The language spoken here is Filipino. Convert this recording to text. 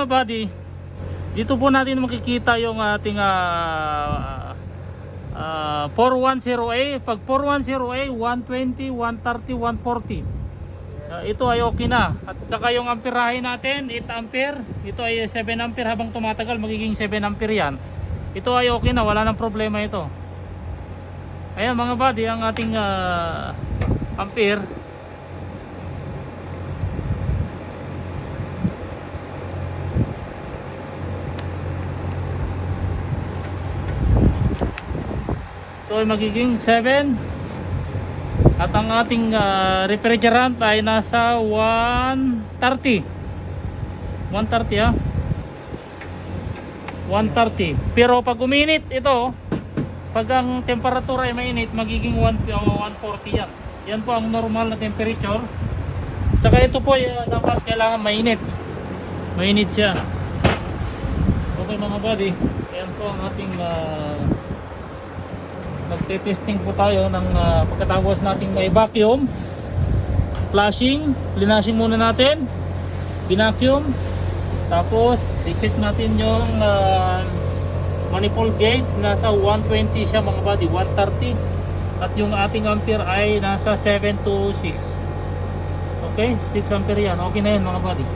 Buddy, dito po natin makikita yung ating 410A. Pag 410A, 120, 130, 140. Ito ay okay na. At saka yung amperahe natin, 8 ampere. Ito ay 7 ampere, habang tumatagal magiging 7 ampere yan. Ito ay okay na, wala nang problema ito. Ayan mga buddy, ang ating ampere. Ito ay magiging 7. At ang ating refrigerant ay nasa 130. 130 ha. 130. Pero pag uminit ito, pag ang temperatura ay mainit, magiging 140 yan. Yan po ang normal na temperature. Tsaka ito po ay dapat kailangan mainit. Mainit siya. Okay mga buddy. Yan po ang ating nagte-testing po tayo ng pagkatapos nating may vacuum, flushing, linashing muna natin, binacuum, tapos i-check natin yung manifold gauge, nasa 120 siya mga buddy, 130, at yung ating ampere ay nasa 7 to 6. Okay, 6 ampere yan, okay na yan mga buddy.